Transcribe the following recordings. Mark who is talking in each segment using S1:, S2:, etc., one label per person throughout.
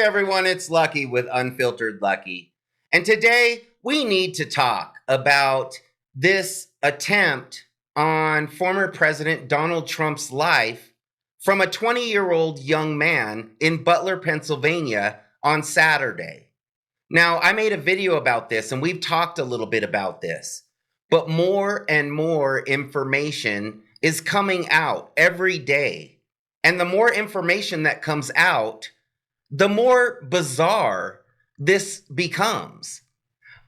S1: everyone, it's Lucky with Unfiltered Lucky. And today we need to talk about this attempt on former President Donald Trump's life from a 20-year-old young man in Butler, Pennsylvania on Saturday. Now, I made a video about this and we've talked a little bit about this, but more and more information is coming out every day. And the more information that comes out, the more bizarre this becomes.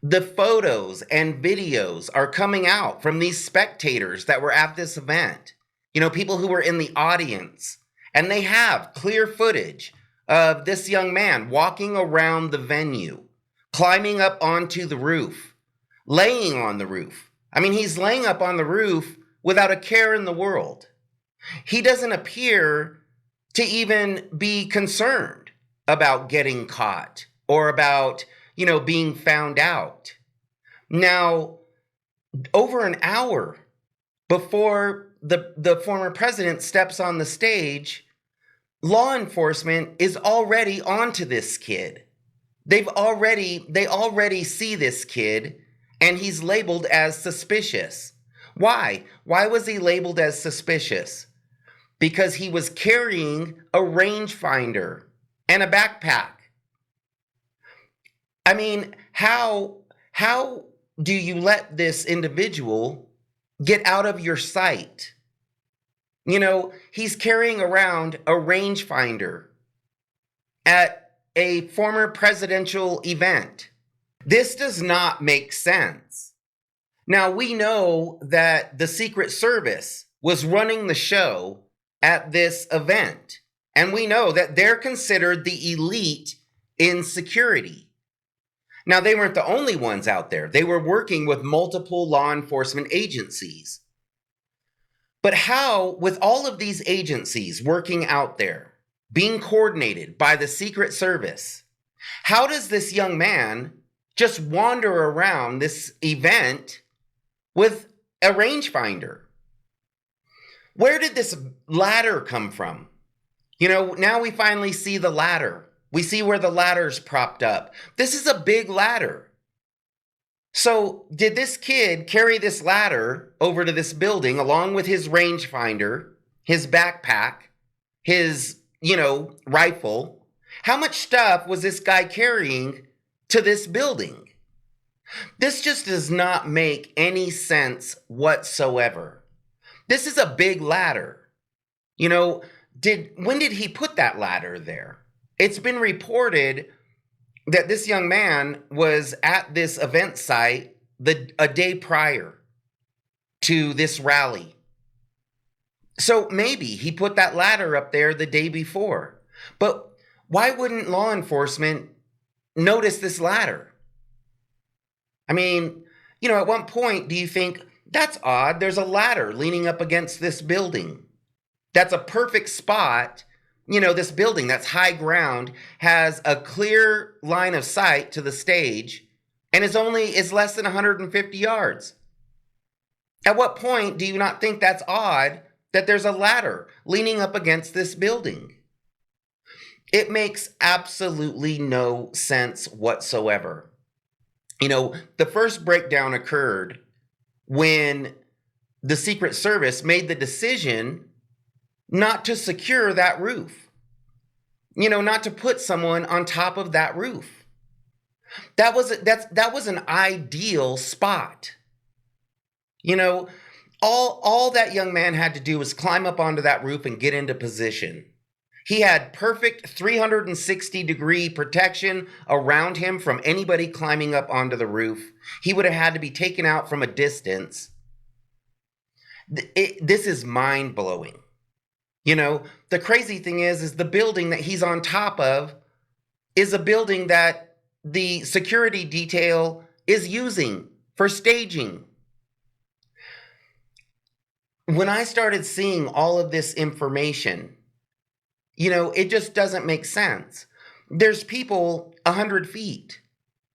S1: The photos and videos are coming out from these spectators that were at this event. You know, people who were in the audience, and they have clear footage of this young man walking around the venue, climbing up onto the roof, laying on the roof. I mean, he's laying up on the roof without a care in the world. He doesn't appear to even be concerned about getting caught or about, being found out. Now, over an hour before the former president steps on the stage, law enforcement is already onto this kid. They already see this kid, and he's labeled as suspicious. Why? Why was he labeled as suspicious? Because he was carrying a rangefinder and a backpack. I mean, how do you let this individual get out of your sight? He's carrying around a rangefinder at a former presidential event. This does not make sense. Now, we know that the Secret Service was running the show at this event. And we know that they're considered the elite in security. Now, they weren't the only ones out there. They were working with multiple law enforcement agencies. But how, with all of these agencies working out there, being coordinated by the Secret Service, how does this young man just wander around this event with a rangefinder? Where did this ladder come from? Now we finally see the ladder. We see where the ladder's propped up. This is a big ladder. So did this kid carry this ladder over to this building along with his rangefinder, his backpack, his, rifle? How much stuff was this guy carrying to this building? This just does not make any sense whatsoever. This is a big ladder. When did he put that ladder there? It's been reported that this young man was at this event site a day prior to this rally. So maybe he put that ladder up there the day before. But why wouldn't law enforcement notice this ladder? I mean, at what point do you think, that's odd, there's a ladder leaning up against this building? That's a perfect spot. This building that's high ground has a clear line of sight to the stage and is less than 150 yards. At what point do you not think that's odd that there's a ladder leaning up against this building? It makes absolutely no sense whatsoever. The first breakdown occurred when the Secret Service made the decision not to secure that roof, not to put someone on top of that roof. That was an ideal spot. All that young man had to do was climb up onto that roof and get into position. He had perfect 360-degree protection around him from anybody climbing up onto the roof. He would have had to be taken out from a distance. This is mind-blowing. The crazy thing is the building that he's on top of is a building that the security detail is using for staging. When I started seeing all of this information, it just doesn't make sense. There's people 100 feet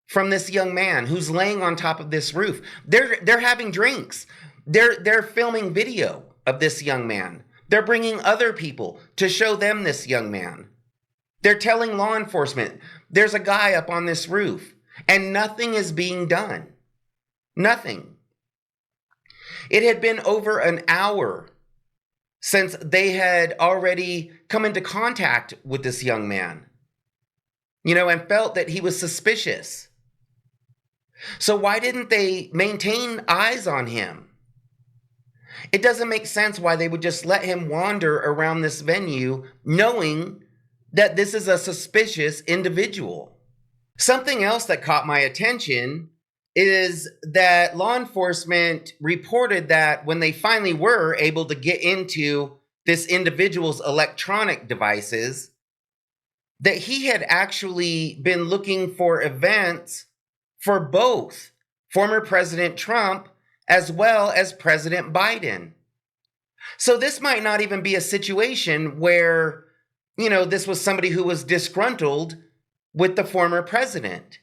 S1: from this young man who's laying on top of this roof. They're having drinks. They're filming video of this young man. They're bringing other people to show them this young man. They're telling law enforcement, there's a guy up on this roof, and nothing is being done. Nothing. It had been over an hour since they had already come into contact with this young man, and felt that he was suspicious. So why didn't they maintain eyes on him? It doesn't make sense why they would just let him wander around this venue knowing that this is a suspicious individual. Something else that caught my attention is that law enforcement reported that when they finally were able to get into this individual's electronic devices, that he had actually been looking for events for both former President Trump as well as President Biden. So this might not even be a situation where, this was somebody who was disgruntled with the former president.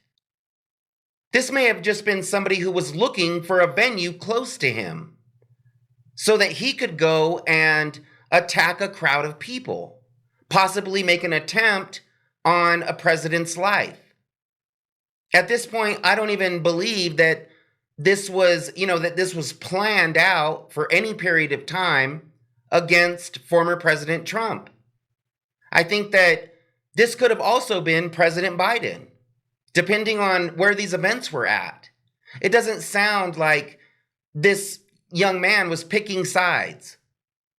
S1: This may have just been somebody who was looking for a venue close to him so that he could go and attack a crowd of people, possibly make an attempt on a president's life. At this point, I don't even believe that this was, that this was planned out for any period of time against former President Trump. I think that this could have also been President Biden, depending on where these events were at. It doesn't sound like this young man was picking sides.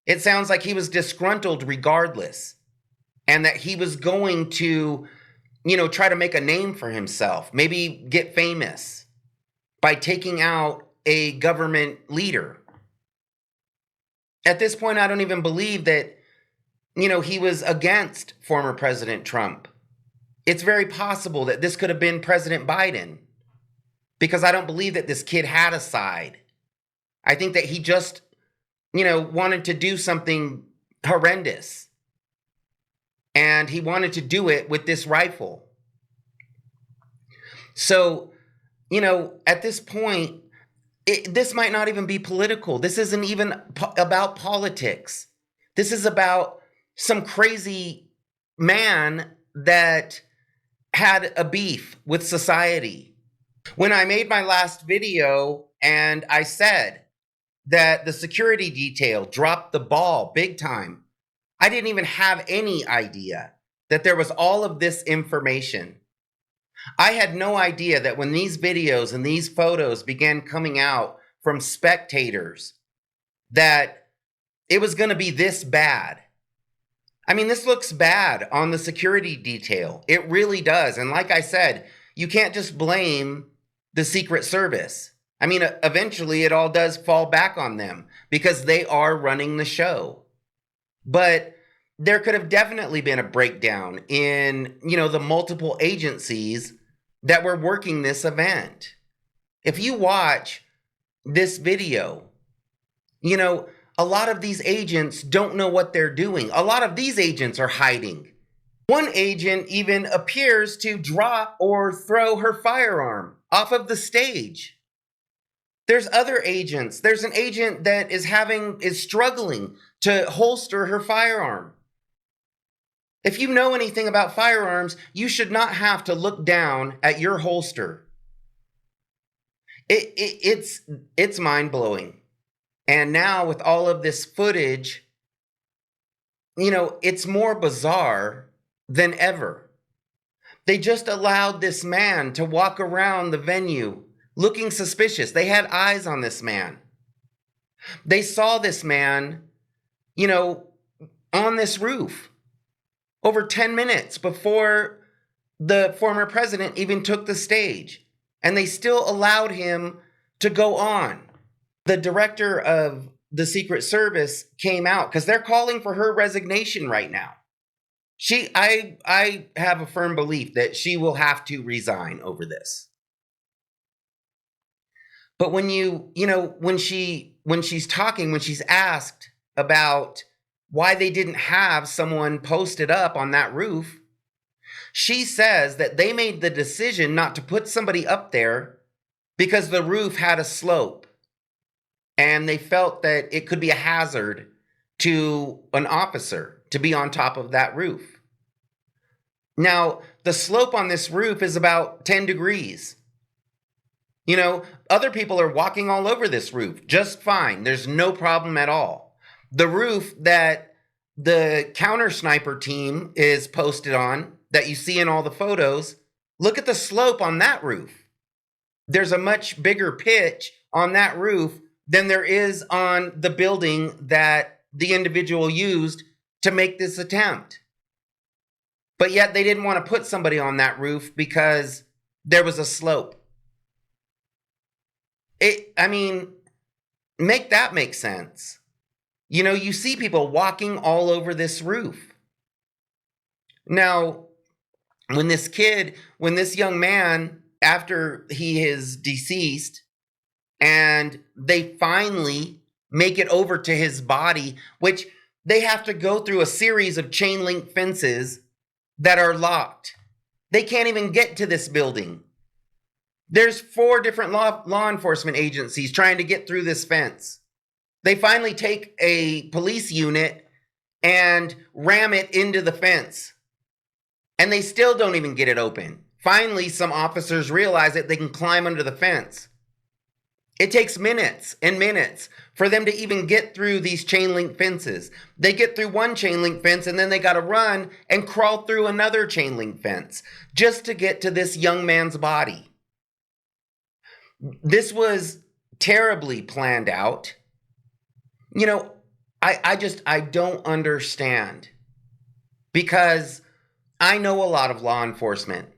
S1: It sounds like he was disgruntled regardless, and that he was going to, try to make a name for himself, maybe get famous by taking out a government leader. At this point, I don't even believe that, he was against former President Trump. It's very possible that this could have been President Biden, because I don't believe that this kid had a side. I think that he just, wanted to do something horrendous. And he wanted to do it with this rifle. So, at this point, this might not even be political. This isn't even about politics. This is about some crazy man that had a beef with society. When I made my last video and I said that the security detail dropped the ball big time, I didn't even have any idea that there was all of this information. I had no idea that when these videos and these photos began coming out from spectators, that it was going to be this bad. I mean, this looks bad on the security detail. It really does. And like I said, you can't just blame the Secret Service. I mean, eventually it all does fall back on them because they are running the show. But there could have definitely been a breakdown in, the multiple agencies that were working this event. If you watch this video, a lot of these agents don't know what they're doing. A lot of these agents are hiding. One agent even appears to drop or throw her firearm off of the stage. There's other agents. There's an agent that is struggling to holster her firearm. If you know anything about firearms, you should not have to look down at your holster. It's mind-blowing. And now with all of this footage, it's more bizarre than ever. They just allowed this man to walk around the venue looking suspicious. They had eyes on this man. They saw this man, on this roof over 10 minutes before the former president even took the stage. And they still allowed him to go on. The director of the Secret Service came out because they're calling for her resignation right now. I have a firm belief that she will have to resign over this. But when when she's talking, when she's asked about why they didn't have someone posted up on that roof, she says that they made the decision not to put somebody up there because the roof had a slope. And they felt that it could be a hazard to an officer to be on top of that roof. Now, the slope on this roof is about 10 degrees. You know, other people are walking all over this roof just fine. There's no problem at all. The roof that the counter sniper team is posted on, that you see in all the photos, look at the slope on that roof. There's a much bigger pitch on that roof than there is on the building that the individual used to make this attempt. But yet they didn't want to put somebody on that roof because there was a slope. Make that make sense. You know, you see people walking all over this roof. Now, when this young man, after he is deceased, and they finally make it over to his body, which they have to go through a series of chain link fences that are locked. They can't even get to this building. There's 4 different law enforcement agencies trying to get through this fence. They finally take a police unit and ram it into the fence. And they still don't even get it open. Finally, some officers realize that they can climb under the fence. It takes minutes and minutes for them to even get through these chain link fences. They get through one chain link fence and then they got to run and crawl through another chain link fence just to get to this young man's body. This was terribly planned out. You know, I don't understand, because I know a lot of law enforcement.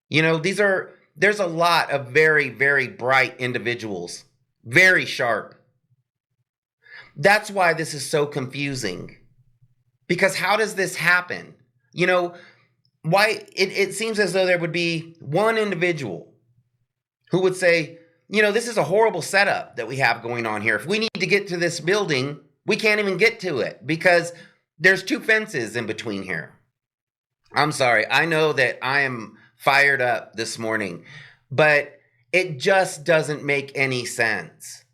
S1: You know, there's a lot of very, very bright individuals, very sharp. That's why this is so confusing. Because how does this happen? You know, why it seems as though there would be one individual who would say, you know, this is a horrible setup that we have going on here. If we need to get to this building, we can't even get to it because there's 2 fences in between here. I'm sorry. I know that I am fired up this morning, but it just doesn't make any sense.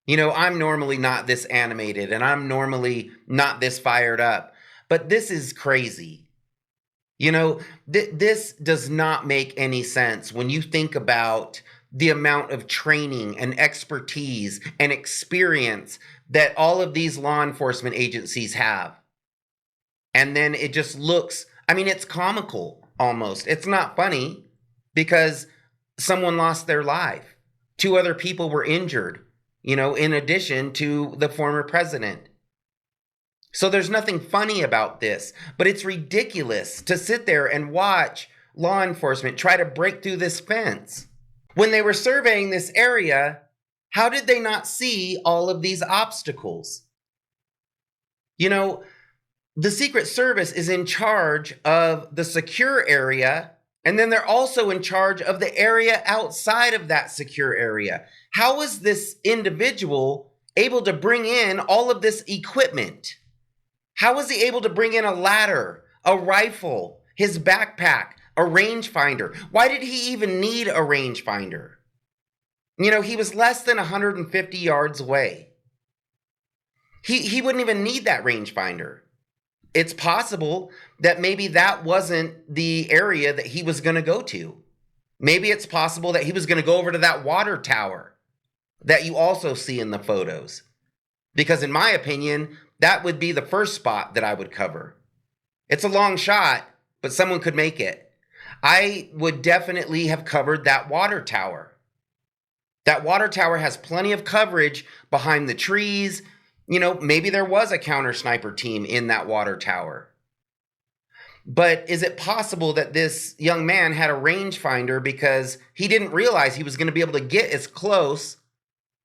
S1: You know, I'm normally not this animated and I'm normally not this fired up, but this is crazy. You know, this does not make any sense when you think about the amount of training and expertise and experience that all of these law enforcement agencies have. And then it just looks, it's comical almost. It's not funny because someone lost their life. 2 other people were injured, you know, in addition to the former president. So there's nothing funny about this, but it's ridiculous to sit there and watch law enforcement try to break through this fence. When they were surveying this area, how did they not see all of these obstacles? You know, the Secret Service is in charge of the secure area, and then they're also in charge of the area outside of that secure area. How is this individual able to bring in all of this equipment? How was he able to bring in a ladder, a rifle, his backpack, a rangefinder? Why did he even need a rangefinder? You know, he was less than 150 yards away. He wouldn't even need that rangefinder. It's possible that maybe that wasn't the area that he was going to go to. Maybe it's possible that he was going to go over to that water tower that you also see in the photos. Because in my opinion, that would be the first spot that I would cover. It's a long shot, but someone could make it. I would definitely have covered that water tower. That water tower has plenty of coverage behind the trees. You know, maybe there was a counter sniper team in that water tower. But is it possible that this young man had a rangefinder because he didn't realize he was going to be able to get as close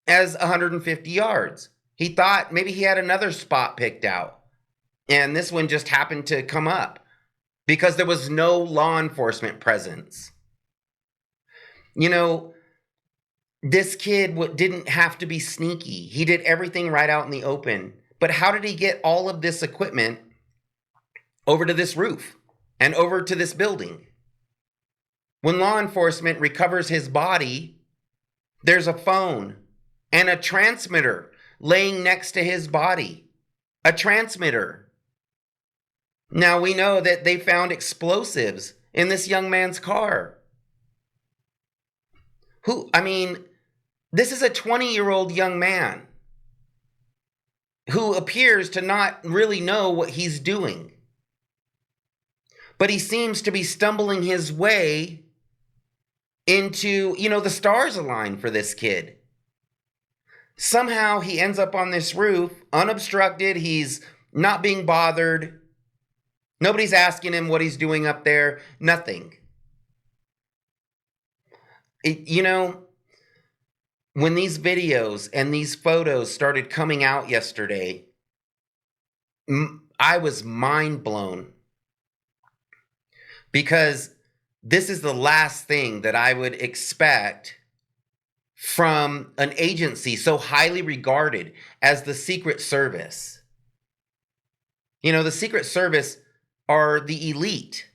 S1: as 150 yards? He thought maybe he had another spot picked out, and this one just happened to come up because there was no law enforcement presence. You know, this kid didn't have to be sneaky. He did everything right out in the open. But how did he get all of this equipment over to this roof and over to this building? When law enforcement recovers his body, there's a phone and a transmitter laying next to his body. A transmitter. Now we know that they found explosives in this young man's car. This is a 20-year-old young man who appears to not really know what he's doing. But he seems to be stumbling his way into, the stars align for this kid. Somehow he ends up on this roof, unobstructed. He's not being bothered. Nobody's asking him what he's doing up there. Nothing. When these videos and these photos started coming out yesterday, I was mind blown. Because this is the last thing that I would expect from an agency so highly regarded as the Secret Service. The Secret Service are the elite.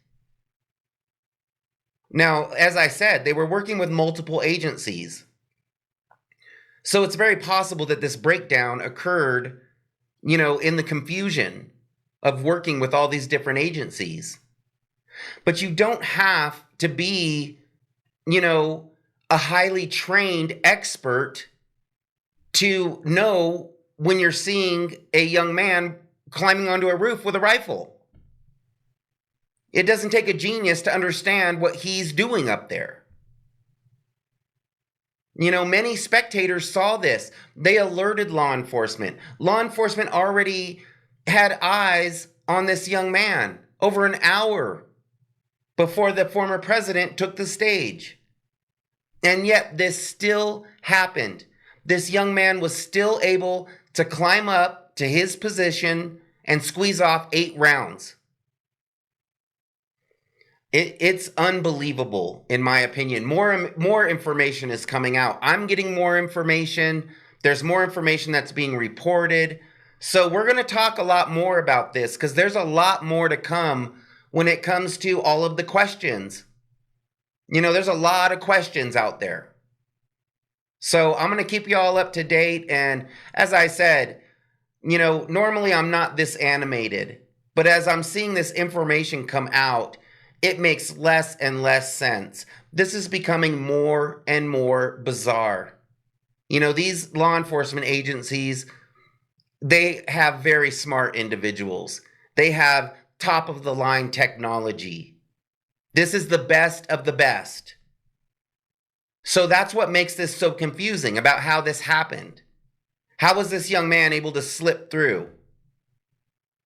S1: Now, as I said, they were working with multiple agencies. So it's very possible that this breakdown occurred, in the confusion of working with all these different agencies. But you don't have to be, a highly trained expert to know when you're seeing a young man climbing onto a roof with a rifle. It doesn't take a genius to understand what he's doing up there. Many spectators saw this. They alerted law enforcement. Law enforcement already had eyes on this young man over an hour before the former president took the stage. And yet this still happened. This young man was still able to climb up to his position and squeeze off 8 rounds. It's unbelievable, in my opinion. More information is coming out. I'm getting more information. There's more information that's being reported. So we're going to talk a lot more about this because there's a lot more to come when it comes to all of the questions. There's a lot of questions out there. So I'm going to keep you all up to date. And as I said, normally I'm not this animated. But as I'm seeing this information come out, it makes less and less sense. This is becoming more and more bizarre. These law enforcement agencies, they have very smart individuals. They have top of the line technology. This is the best of the best. So that's what makes this so confusing about how this happened. How was this young man able to slip through?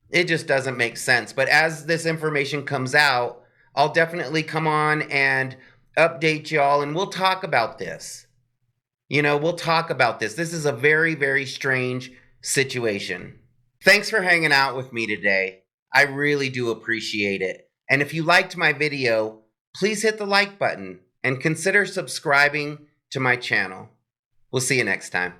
S1: It just doesn't make sense. But as this information comes out, I'll definitely come on and update y'all, and we'll talk about this. We'll talk about this. This is a very, very strange situation. Thanks for hanging out with me today. I really do appreciate it. And if you liked my video, please hit the like button and consider subscribing to my channel. We'll see you next time.